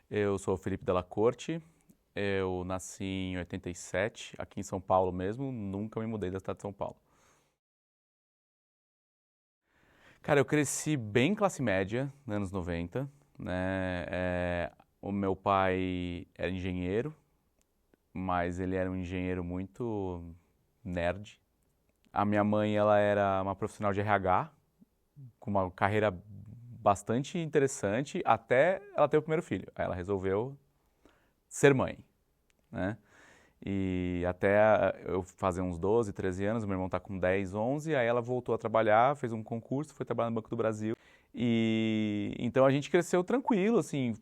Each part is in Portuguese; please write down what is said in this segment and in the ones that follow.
Eu sou o Felipe Della Corte, eu nasci em 87, aqui em São Paulo mesmo, nunca me mudei da cidade de São Paulo. Cara, eu cresci bem classe média, nos anos 90, né? O meu pai era engenheiro, mas ele era um engenheiro muito nerd. A minha mãe, ela era uma profissional de RH, com uma carreira bastante interessante, até ela ter o primeiro filho. Aí ela resolveu ser mãe, né? E até eu fazer uns 12, 13 anos, meu irmão tá com 10, 11, aí ela voltou a trabalhar, fez um concurso, foi trabalhar no Banco do Brasil. E então a gente cresceu tranquilo, assim.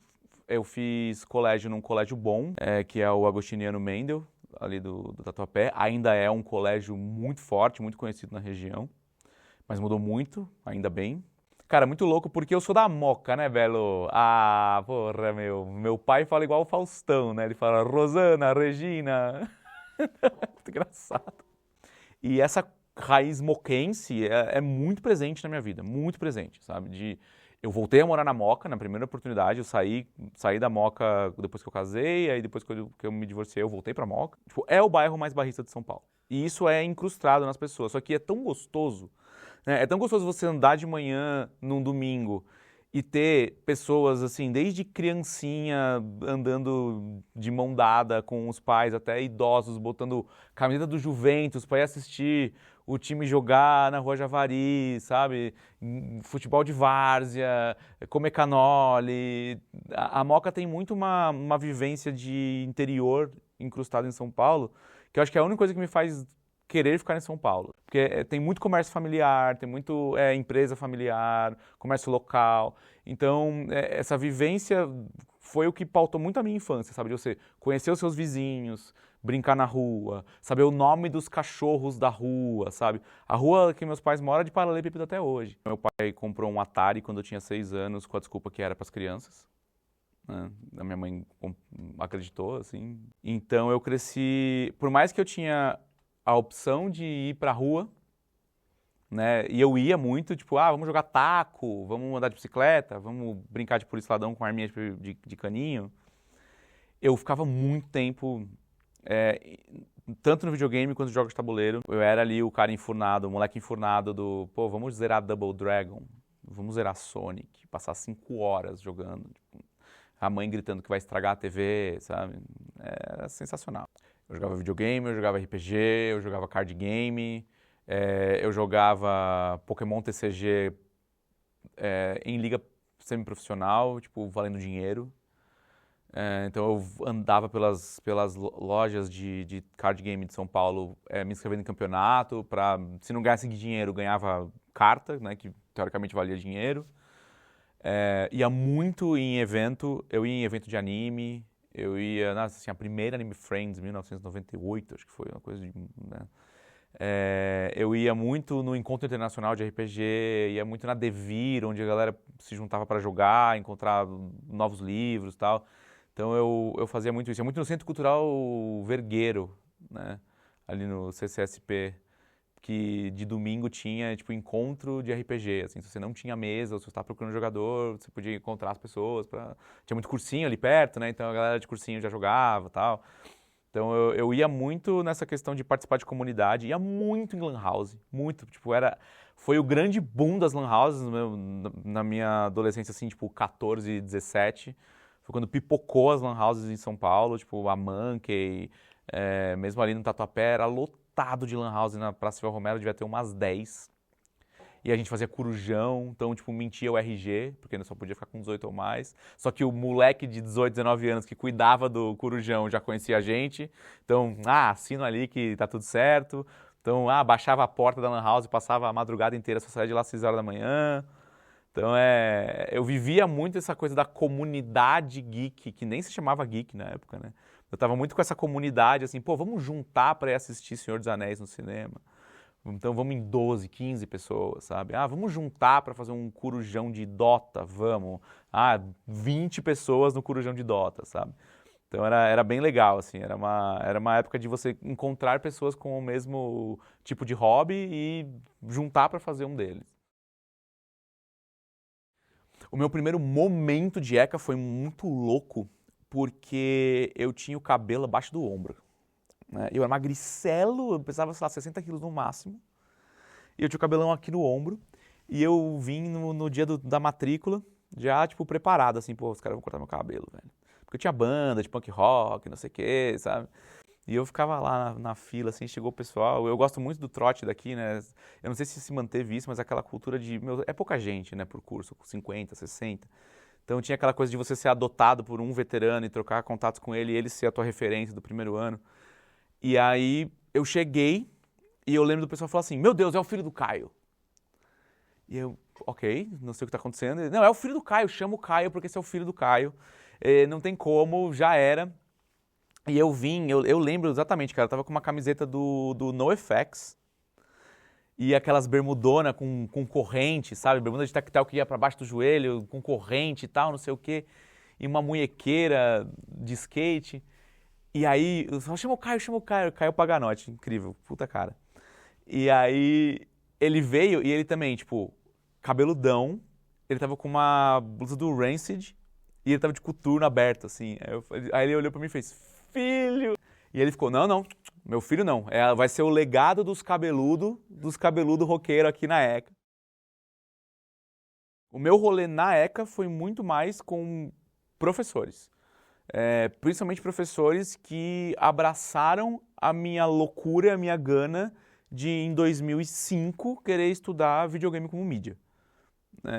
Eu fiz colégio num colégio bom, que é o Agostiniano Mendel, ali do Tatuapé. Ainda é um colégio muito forte, muito conhecido na região, mas mudou muito, ainda bem. Cara, muito louco porque eu sou da Moca, né, velho? Ah, porra, meu pai fala igual o Faustão, né? Ele fala Rosana, Regina. Muito engraçado. E essa raiz moquense é muito presente na minha vida, muito presente, sabe? Eu voltei a morar na Moca na primeira oportunidade, eu saí da Moca depois que eu casei, aí depois que eu me divorciei eu voltei pra Moca. Tipo, é o bairro mais barrista de São Paulo. E isso é incrustado nas pessoas, só que é tão gostoso, né? É tão gostoso você andar de manhã num domingo e ter pessoas assim, desde criancinha andando de mão dada com os pais, até idosos botando camiseta do Juventus para ir assistir o time jogar na Rua Javari, sabe? Futebol de várzea, comer canole. A Moca tem muito uma vivência de interior incrustado em São Paulo, que eu acho que é a única coisa que me faz querer ficar em São Paulo. Porque tem muito comércio familiar, tem muito empresa familiar, comércio local. Então, essa vivência foi o que pautou muito a minha infância, sabe? De você conhecer os seus vizinhos, brincar na rua, saber o nome dos cachorros da rua, sabe? A rua que meus pais moram é de paralelepípedo até hoje. Meu pai comprou um Atari quando eu tinha 6 anos, com a desculpa que era para as crianças. Né? A minha mãe acreditou, assim. Então eu cresci... Por mais que eu tinha a opção de ir pra rua, né? E eu ia muito, tipo, vamos jogar taco, vamos andar de bicicleta, vamos brincar de polícia-ladrão com arminha de caninho. Eu ficava muito tempo, é, tanto no videogame quanto nos jogos de tabuleiro. Eu era ali o cara enfurnado, o moleque enfurnado pô, vamos zerar Double Dragon, vamos zerar Sonic, passar 5 horas jogando. Tipo, a mãe gritando que vai estragar a TV, sabe? Era sensacional. Eu jogava videogame, eu jogava RPG, eu jogava card game, eu jogava Pokémon TCG em liga semi-profissional, tipo, valendo dinheiro. Então eu andava pelas lojas de card game de São Paulo, me inscrevendo em campeonato, se não ganhasse dinheiro, ganhava carta, né, que teoricamente valia dinheiro. Ia muito em evento, eu ia em evento de anime, eu ia, assim, a primeira Anime Friends, 1998, acho que foi uma coisa de... Né? Eu ia muito no Encontro Internacional de RPG, ia muito na Devir, onde a galera se juntava para jogar, encontrar novos livros e tal. Então eu fazia muito isso. Ia muito no Centro Cultural Vergueiro, né? Ali no CCSP, que de domingo tinha, tipo, encontro de RPG, assim, se você não tinha mesa, ou se você estava procurando jogador, você podia encontrar as pessoas, tinha muito cursinho ali perto, né, então a galera de cursinho já jogava e tal. Então eu ia muito nessa questão de participar de comunidade, ia muito em lan house, muito, tipo, foi o grande boom das lan houses na minha adolescência, assim, tipo, 14, 17, foi quando pipocou as lan houses em São Paulo, tipo, a Monkey, mesmo ali no Tatuapé, era lotado de lan house na Praça Silva Romero, devia ter umas 10. E a gente fazia corujão, então, tipo, mentia o RG, porque só podia ficar com 18 ou mais. Só que o moleque de 18, 19 anos que cuidava do corujão já conhecia a gente. Então, assino ali que tá tudo certo. Então, baixava a porta da lan house, passava a madrugada inteira, só saía de lá às 6 horas da manhã. Então, eu vivia muito essa coisa da comunidade geek, que nem se chamava geek na época, né? Eu tava muito com essa comunidade, assim, pô, vamos juntar para ir assistir Senhor dos Anéis no cinema. Então vamos em 12, 15 pessoas, sabe? Vamos juntar para fazer um corujão de Dota, vamos. 20 pessoas no corujão de Dota, sabe? Então era bem legal, assim, era uma época de você encontrar pessoas com o mesmo tipo de hobby e juntar para fazer um deles. O meu primeiro momento de ECA foi muito louco, porque eu tinha o cabelo abaixo do ombro, né? Eu era magricelo, eu pesava, sei lá, 60 quilos no máximo, e eu tinha o cabelão aqui no ombro, e eu vim no dia da matrícula, já, tipo, preparado, assim, pô, os caras vão cortar meu cabelo, velho. Porque eu tinha banda de punk rock, não sei o quê, sabe? E eu ficava lá na fila, assim, chegou o pessoal. Eu gosto muito do trote daqui, né? Eu não sei se manteve isso, mas aquela cultura de... é pouca gente, né, por curso, 50, 60. Então tinha aquela coisa de você ser adotado por um veterano e trocar contatos com ele e ele ser a tua referência do primeiro ano. E aí eu cheguei e eu lembro do pessoal falar assim, meu Deus, é o filho do Caio. E eu, ok, não sei o que está acontecendo. Ele, não, é o filho do Caio, chama o Caio porque esse é o filho do Caio. Não tem como, já era. E eu vim, eu lembro exatamente, cara, eu tava com uma camiseta do NoFX e aquelas bermudonas com corrente, sabe? Bermuda de tactel que ia pra baixo do joelho, com corrente e tal, não sei o quê. E uma munhequeira de skate. E aí, eu só chama o Caio Paganotti, incrível, puta cara. E aí, ele veio e ele também, tipo, cabeludão, ele tava com uma blusa do Rancid e ele tava de coturno aberto, assim. Aí ele olhou pra mim e fez... filho! E ele ficou, não, meu filho não, vai ser o legado dos cabeludo roqueiro aqui na ECA. O meu rolê na ECA foi muito mais com professores, principalmente professores que abraçaram a minha loucura, a minha gana de, em 2005, querer estudar videogame como mídia.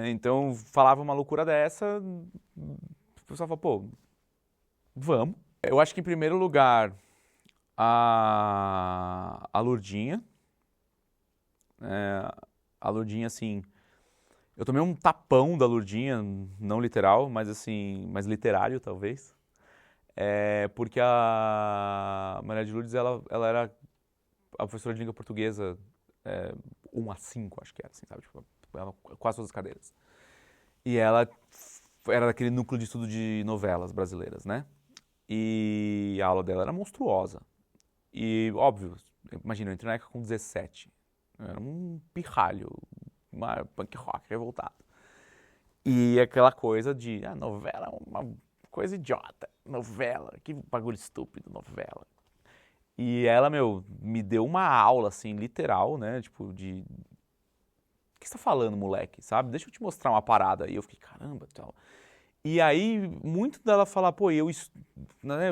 Então, falava uma loucura dessa, o pessoal falou, pô, vamos. Eu acho que, em primeiro lugar, a Lourdinha. A Lourdinha, assim... Eu tomei um tapão da Lourdinha, não literal, mas assim, mais literário, talvez. Porque a Maria de Lourdes, ela era a professora de língua portuguesa 1 a 5, acho que era, assim, sabe? Tipo, quase todas as cadeiras. E ela era daquele núcleo de estudo de novelas brasileiras, né? E a aula dela era monstruosa. E, óbvio, imagina, eu entrei na ECA com 17. Eu era um pirralho, uma punk rock revoltado. E aquela coisa de, novela é uma coisa idiota. Novela, que bagulho estúpido, novela. E ela, me deu uma aula, assim, literal, né? Tipo, de... O que você tá falando, moleque, sabe? Deixa eu te mostrar uma parada. E eu fiquei, caramba, tal... E aí, muito dela falar, pô, eu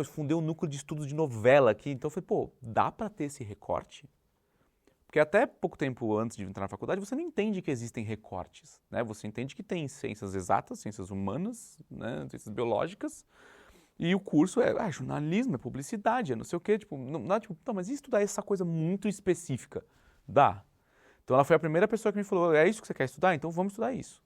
fundei um núcleo de estudos de novela aqui, então eu falei, pô, dá pra ter esse recorte? Porque até pouco tempo antes de entrar na faculdade, você não entende que existem recortes, né? Você entende que tem ciências exatas, ciências humanas, né? Ciências biológicas, e o curso é jornalismo, é publicidade, é não sei o quê, tipo, não, tipo, não, mas e estudar essa coisa muito específica? Dá. Então ela foi a primeira pessoa que me falou, é isso que você quer estudar? Então vamos estudar isso.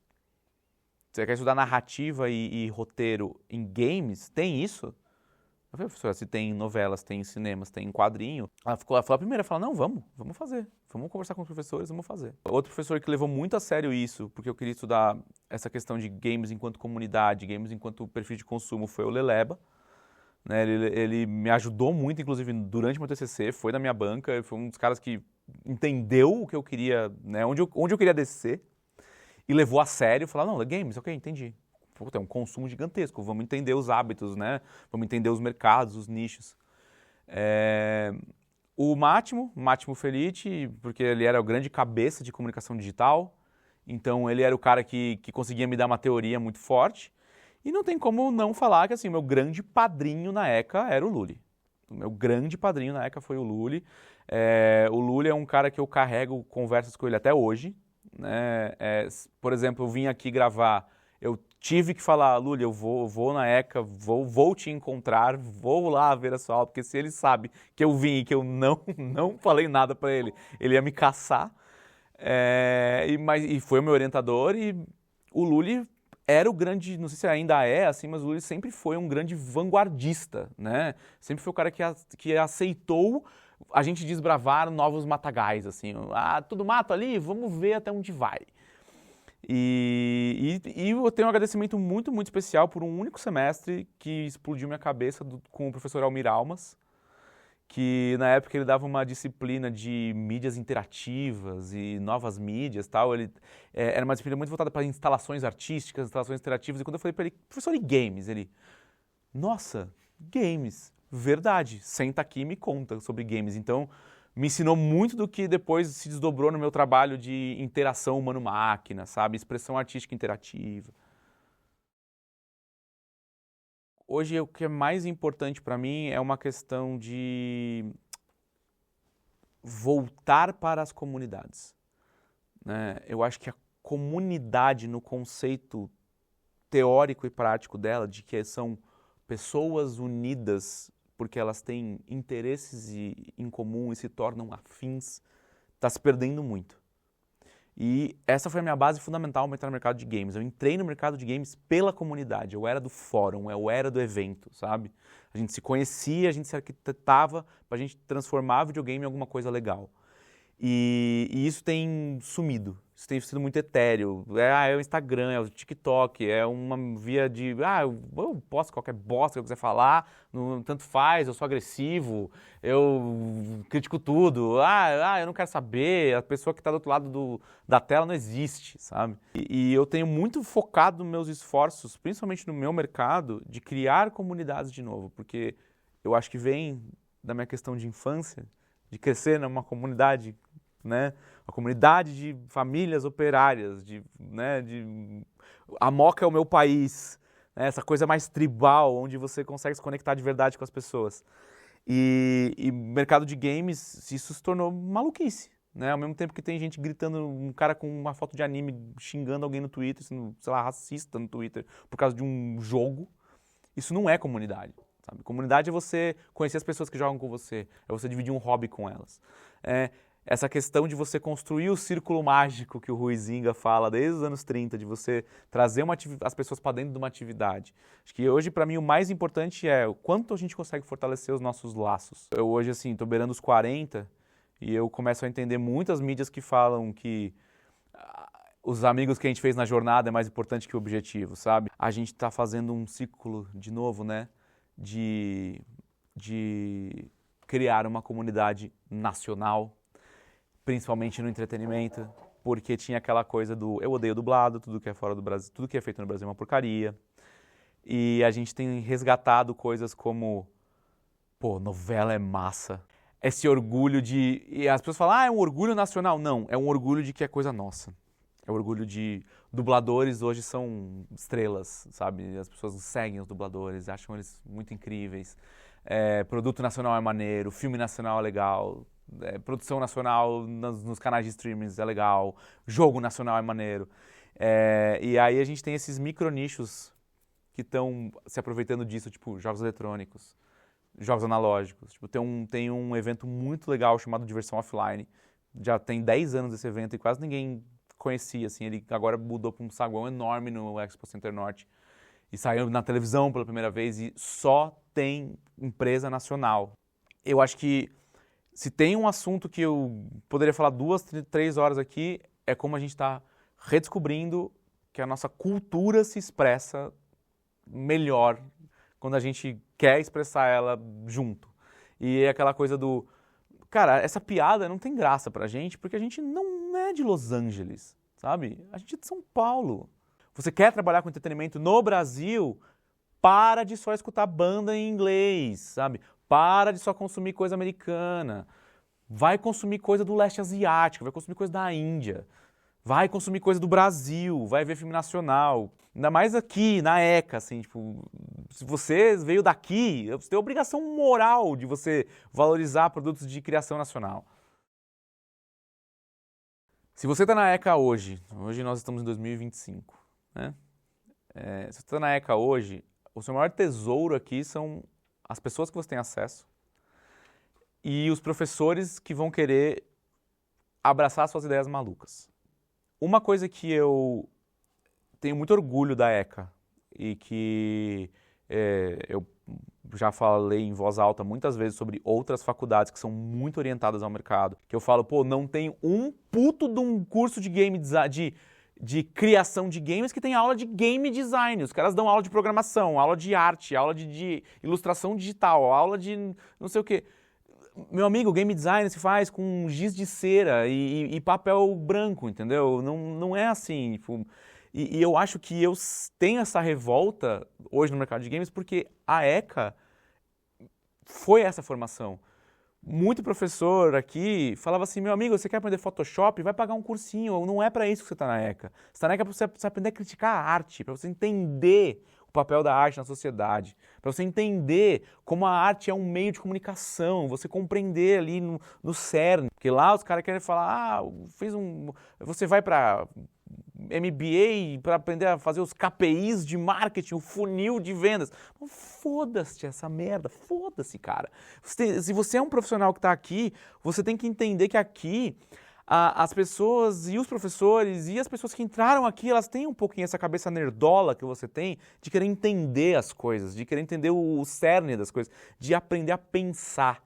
Você quer estudar narrativa e roteiro em games? Tem isso? Eu falei, professora, se tem novelas, tem cinemas, tem quadrinho. Ela foi a primeira a falar, não, vamos fazer. Vamos conversar com os professores, vamos fazer. Outro professor que levou muito a sério isso, porque eu queria estudar essa questão de games enquanto comunidade, games enquanto perfil de consumo, foi o Leleba. Né, ele me ajudou muito, inclusive, durante meu TCC, foi na minha banca, foi um dos caras que entendeu o que eu queria, né, onde eu queria descer. E levou a sério, falou, não, games, ok, entendi. Puta, é um consumo gigantesco, vamos entender os hábitos, né? Vamos entender os mercados, os nichos. O Máximo Felice, porque ele era o grande cabeça de comunicação digital, então ele era o cara que conseguia me dar uma teoria muito forte. E não tem como não falar que, assim, o meu grande padrinho na ECA era o Lully. O meu grande padrinho na ECA foi o Lully. O Lully é um cara que eu carrego conversas com ele até hoje. Né? Por exemplo, eu vim aqui gravar, eu tive que falar, Lully, eu vou na ECA, vou te encontrar, vou lá ver a sua aula, porque se ele sabe que eu vim e que eu não falei nada pra ele, ele ia me caçar. E foi o meu orientador, e o Lully era o grande, não sei se ainda é assim, mas o Lully sempre foi um grande vanguardista, né? Sempre foi o cara que aceitou a gente desbravar novos matagais, assim, tudo mato ali, vamos ver até onde vai. E eu tenho um agradecimento muito, muito especial por um único semestre que explodiu minha cabeça com o professor Almir Almas, que na época ele dava uma disciplina de mídias interativas e novas mídias e tal. Era uma disciplina muito voltada para instalações artísticas, instalações interativas. E quando eu falei para ele, professor, e games? Ele, nossa, games, verdade, senta aqui e me conta sobre games. Então, me ensinou muito do que depois se desdobrou no meu trabalho de interação humano-máquina, sabe? Expressão artística interativa. Hoje, o que é mais importante para mim é uma questão de voltar para as comunidades, né? Eu acho que a comunidade, no conceito teórico e prático dela, de que são pessoas unidas porque elas têm interesses em comum e se tornam afins, está se perdendo muito. E essa foi a minha base fundamental para entrar no mercado de games. Eu entrei no mercado de games pela comunidade, eu era do fórum, eu era do evento, sabe? A gente se conhecia, a gente se arquitetava para a gente transformar o videogame em alguma coisa legal. E isso tem sumido, isso tem sido muito etéreo. É o Instagram, é o TikTok, é uma via de, eu posto qualquer bosta que eu quiser falar, tanto faz, eu sou agressivo, eu critico tudo, eu não quero saber, a pessoa que está do outro lado da tela não existe, sabe? E eu tenho muito focado nos meus esforços, principalmente no meu mercado, de criar comunidades de novo, porque eu acho que vem da minha questão de infância, de crescer numa comunidade, né? Uma comunidade de famílias operárias, a Moca é o meu país, né? Essa coisa mais tribal, onde você consegue se conectar de verdade com as pessoas. E mercado de games, isso se tornou maluquice, né? Ao mesmo tempo que tem gente gritando, um cara com uma foto de anime xingando alguém no Twitter, sendo, sei lá, racista no Twitter por causa de um jogo, isso não é comunidade. Sabe? Comunidade é você conhecer as pessoas que jogam com você, é você dividir um hobby com elas. Essa questão de você construir o círculo mágico que o Huizinga fala desde os anos 30, de você trazer as pessoas para dentro de uma atividade. Acho que hoje, para mim, o mais importante é o quanto a gente consegue fortalecer os nossos laços. Eu hoje, assim, estou beirando os 40 e eu começo a entender muitas mídias que falam que os amigos que a gente fez na jornada é mais importante que o objetivo, sabe? A gente está fazendo um ciclo, de novo, né? De criar uma comunidade nacional, principalmente no entretenimento, porque tinha aquela coisa do eu odeio dublado, tudo que é fora do Brasil, tudo que é feito no Brasil é uma porcaria. E a gente tem resgatado coisas como, novela é massa. Esse orgulho e as pessoas falam, é um orgulho nacional. Não, é um orgulho de que é coisa nossa. É o orgulho de dubladores hoje são estrelas, sabe? As pessoas seguem os dubladores, acham eles muito incríveis. Produto nacional é maneiro, filme nacional é legal, produção nacional nos canais de streaming é legal, jogo nacional é maneiro. E aí a gente tem esses micro-nichos que estão se aproveitando disso, tipo jogos eletrônicos, jogos analógicos. Tipo, tem um evento muito legal chamado Diversão Offline, já tem 10 anos esse evento e quase ninguém conhecia, assim, ele agora mudou para um saguão enorme no Expo Center Norte e saiu na televisão pela primeira vez e só tem empresa nacional. Eu acho que se tem um assunto que eu poderia falar 2, 3 horas aqui, é como a gente está redescobrindo que a nossa cultura se expressa melhor quando a gente quer expressar ela junto. E é aquela coisa do... Cara, essa piada não tem graça pra gente porque a gente não é de Los Angeles, sabe? A gente é de São Paulo. Você quer trabalhar com entretenimento no Brasil, para de só escutar banda em inglês, sabe? Para de só consumir coisa americana. Vai consumir coisa do leste asiático, vai consumir coisa da Índia. Vai consumir coisa do Brasil, vai ver filme nacional. Ainda mais aqui, na ECA, assim, tipo, se você veio daqui, você tem a obrigação moral de você valorizar produtos de criação nacional. Se você está na ECA hoje nós estamos em 2025, né? Se você está na ECA hoje, o seu maior tesouro aqui são as pessoas que você tem acesso e os professores que vão querer abraçar suas ideias malucas. Uma coisa que eu tenho muito orgulho da ECA e que eu já falei em voz alta muitas vezes sobre outras faculdades que são muito orientadas ao mercado, que eu falo, não tem um puto de um curso de game design, de criação de games que tem aula de game design. Os caras dão aula de programação, aula de arte, aula de ilustração digital, aula de não sei o quê. Meu amigo, game design se faz com giz de cera e papel branco, entendeu? Não é assim. Tipo, e eu acho que tenho essa revolta hoje no mercado de games porque a ECA foi essa formação. Muito professor aqui falava assim, meu amigo, você quer aprender Photoshop? Vai pagar um cursinho, não é para isso que você está na ECA. Você está na ECA para você aprender a criticar a arte, para você entender o papel da arte na sociedade, para você entender como a arte é um meio de comunicação, você compreender ali no cerne. Porque lá os caras querem falar, você vai para MBA para aprender a fazer os KPIs de marketing, o funil de vendas. Foda-se essa merda, foda-se, cara. Se você é um profissional que está aqui, você tem que entender que aqui as pessoas e os professores e as pessoas que entraram aqui, elas têm um pouquinho essa cabeça nerdola que você tem de querer entender as coisas, de querer entender o cerne das coisas, de aprender a pensar.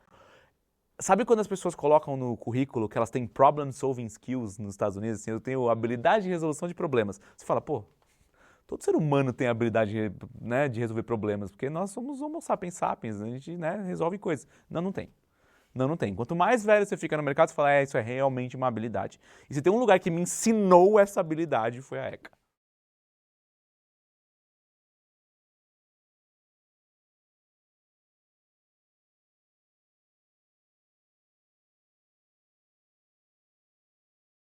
Sabe quando as pessoas colocam no currículo que elas têm problem solving skills nos Estados Unidos? Assim, eu tenho habilidade de resolução de problemas. Você fala, pô, todo ser humano tem habilidade, né, de resolver problemas, porque nós somos homo sapiens sapiens, a gente, né, resolve coisas. Não tem. Não tem. Quanto mais velho você fica no mercado, você fala, isso é realmente uma habilidade. E se tem um lugar que me ensinou essa habilidade, foi a ECA.